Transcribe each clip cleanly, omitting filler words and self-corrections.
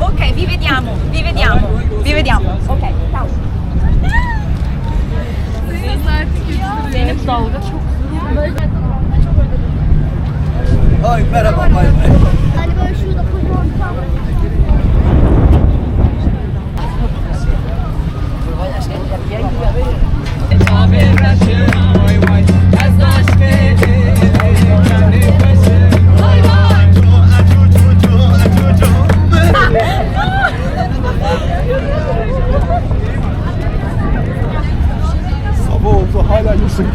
Ok, vi vediamo, vi vediamo, vi vediamo. Ok, ciao. Zeynep dalga çok. Ay merhaba. Bay bay. Hani böyle şurada kocaman Sabah oldu hala yüksek.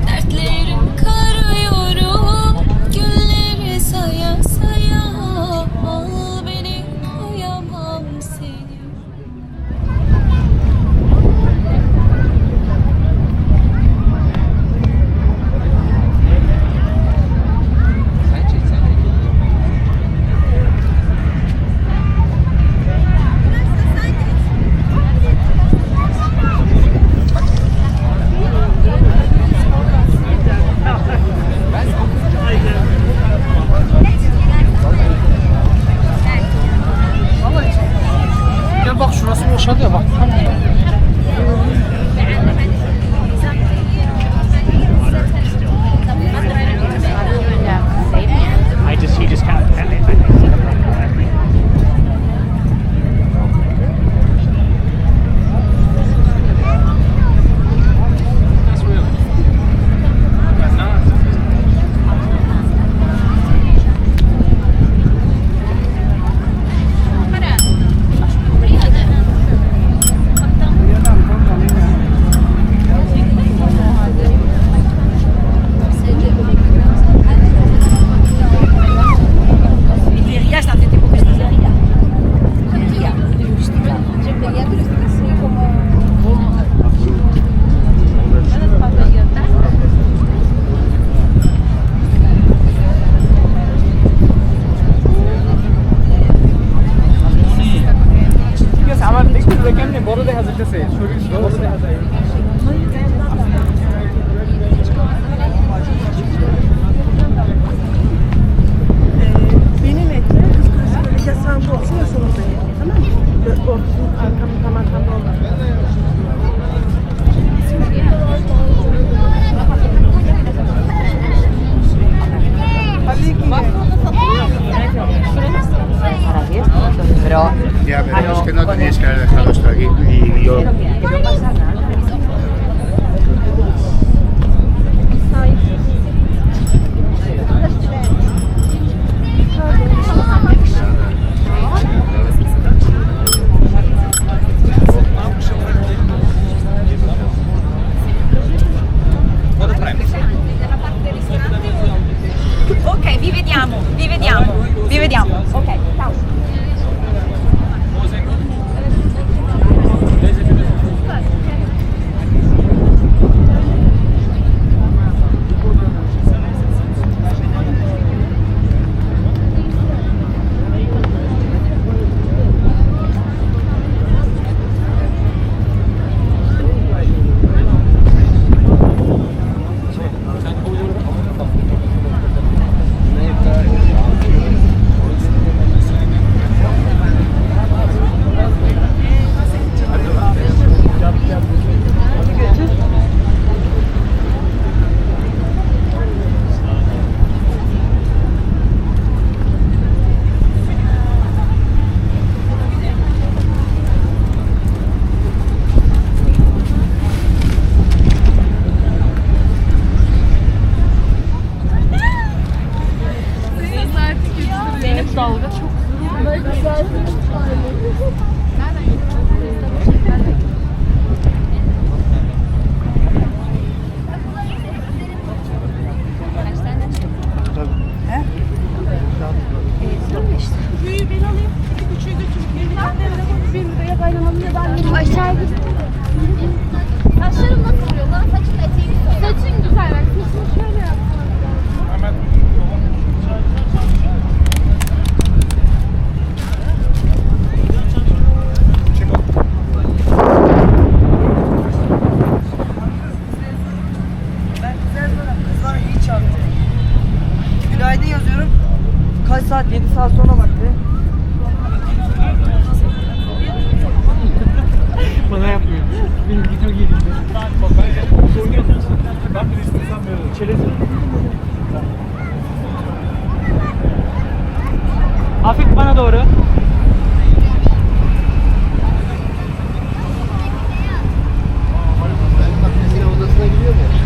Dertlerim karıyorum, günleri saya saya. Al beni, koyamam seni. Gel bak şurası boşaldı ya bak. He just can't. আমার দেখতে কেমনি বড় দেখা যাচ্ছে শরীর বড় দেখা যায় Benim etle kız kulesi böyle yasağında olsun ya sonunda ye. Tamam mı? Böyle olsun arkamda olmaz. Ya, pero es que no teníais que haber dejado esto aquí y yo... Ok, vi vediamo, vi vediamo, vi vediamo. Ok, ciao. Zeynep dalga çok. Büyüğü ben alayım. Küçüğü götürüp bir liraya kaynanamın ya da annemin. aşağı git. Saçlarım nasıl oluyor lan? Saçın eteği güzel. Saçın güzel. Bak saçını şöyle yap. Kaç saat? 7 saat sonra baktı. Bana yapmıyor. Benim video geldi. Bak ben oynuyorum. Ben de istiyorsan veririm. Çerez. Hafif bana doğru. Makinesinin odasına gidiyor mu?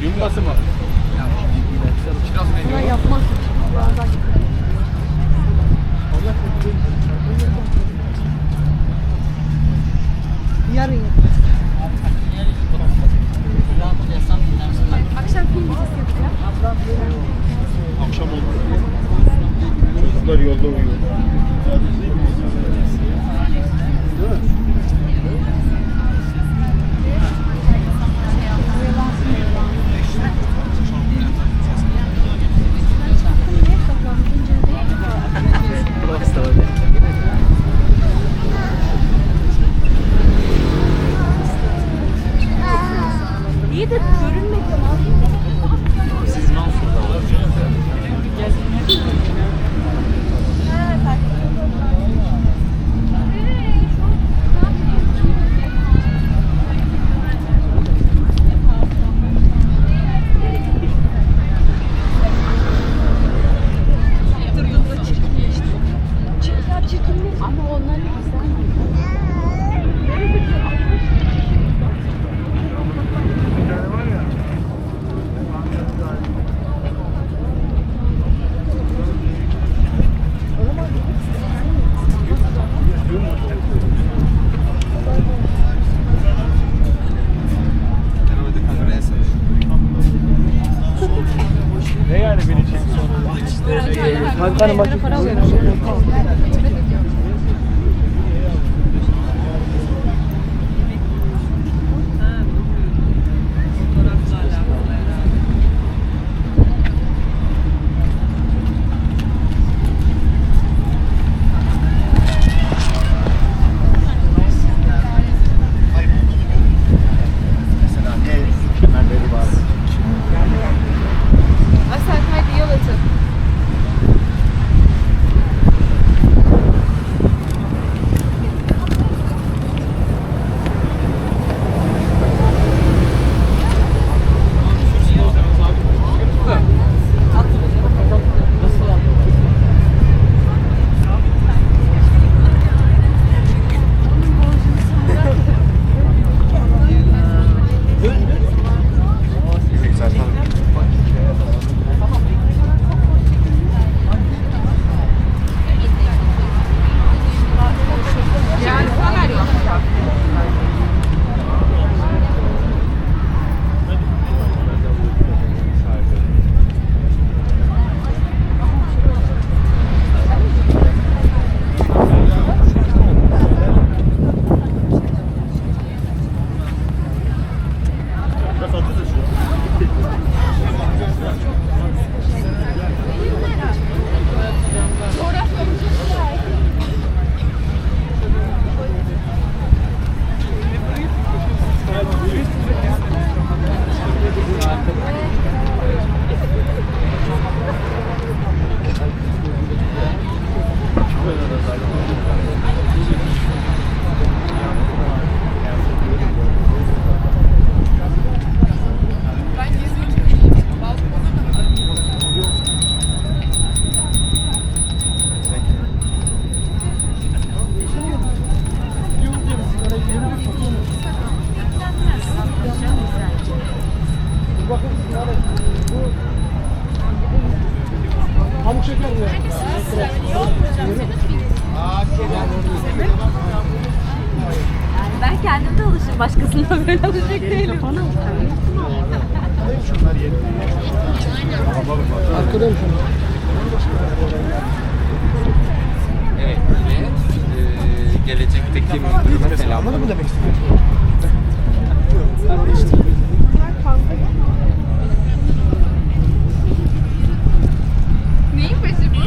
Yumbası mı? Yarın. Akşam film gecesi yapacağım. Akşam oldu. Çocuklar yolda uyuyor. İyi de görünmedi lan. Ama onların güzel. Ne yani beni çek Kankanın maçı. Mesela ne kemerleri var. Asel haydi yol açın. Ben kendim de alışırım. Başkasına böyle alışacak değilim. Evet, gelecekteki müdürüme selamlar. Mı demek istiyorsun? Neyin bezi bu?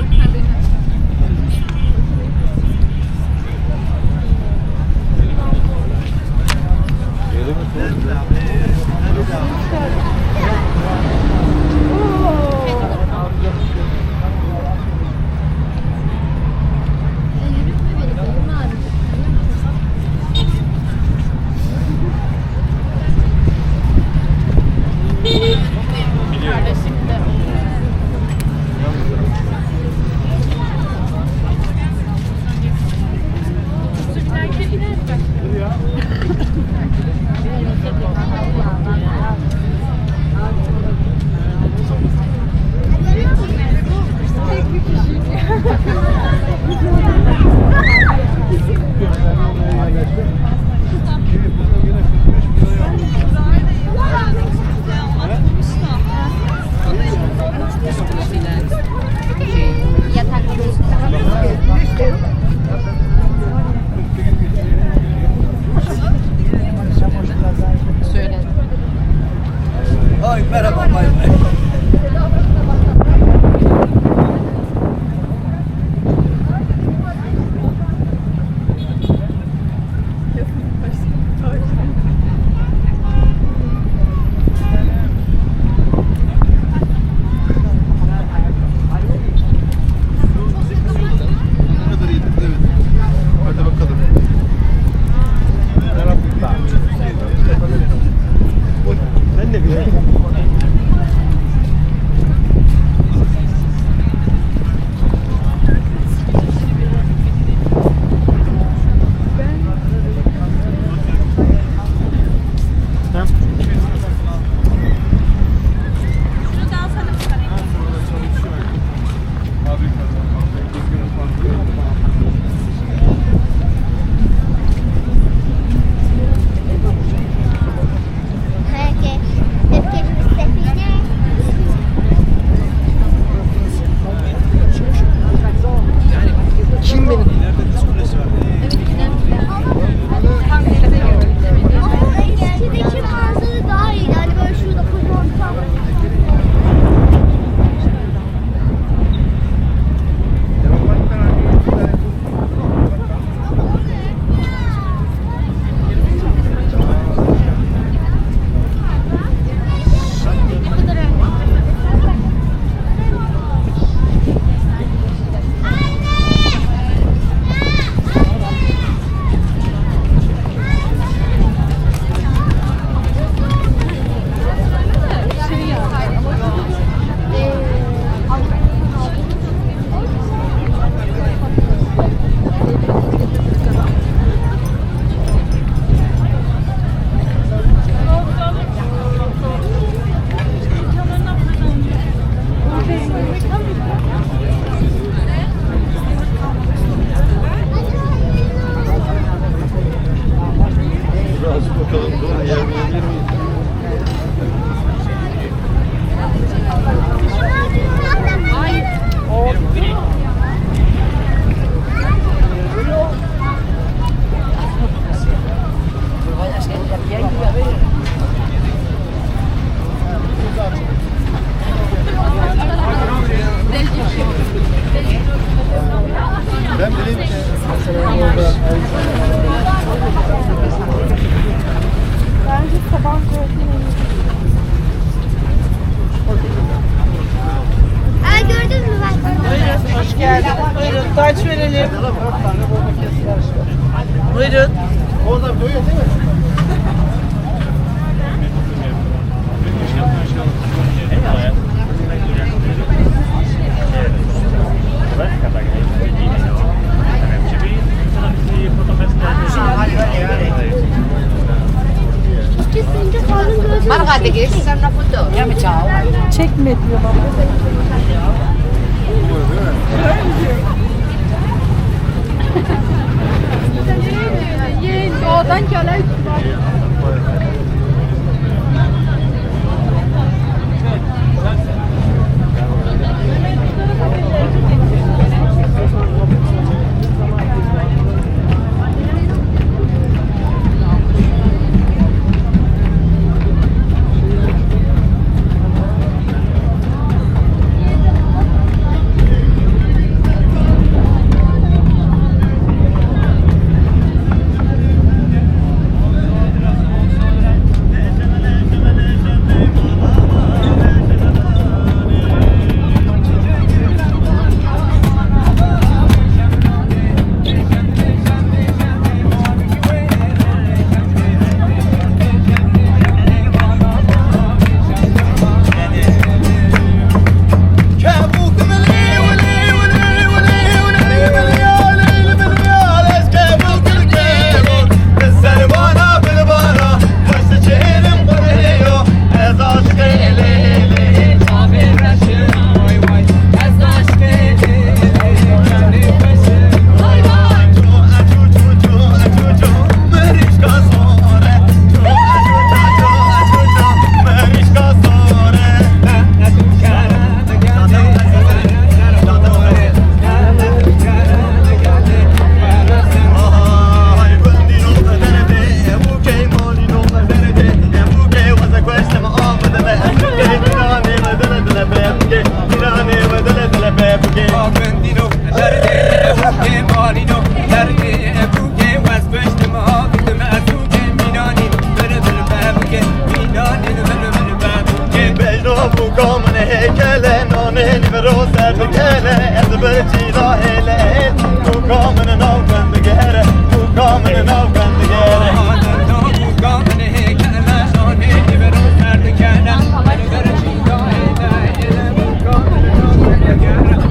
Ay merhaba, bay bay. Hadi bakalım. Ben de biliyorum. Kim benim? Eskideki manzara daha iyi. Yani böyle şurada kocaman bir tane. Birazcık bakalım. Doğru yer bulabilir miyiz? Ben bileyim ki Bence sabah gördüm. Aa, gördün mü bak? Buyurun, hoş geldin. Buyurun, taç verelim. Buyurun. oradan doyuyor değil mi? İkisinde kalın gördün mü? Çekme diyor baba. Değil mi? برچی را هله تو کامن نو کند گهره تو کامن نو کند گهره تو کامن هکله شانه برو کرد کنه برچی را هله تو کامن نو کند گهره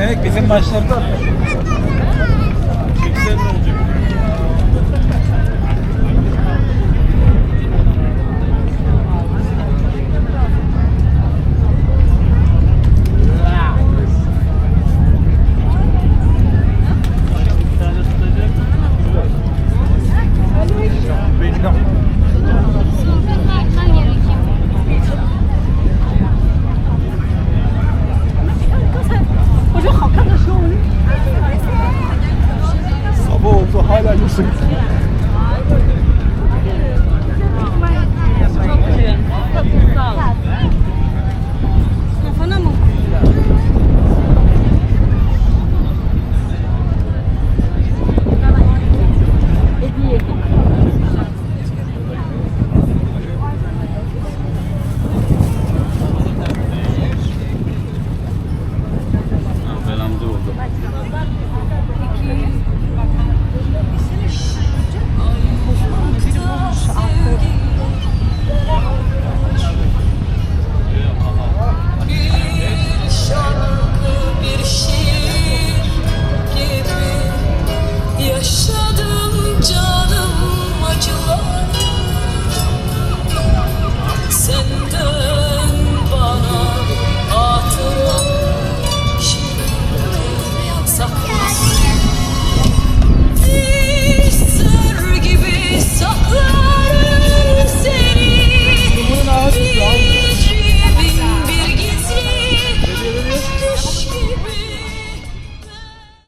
Evet, bizim maçlarda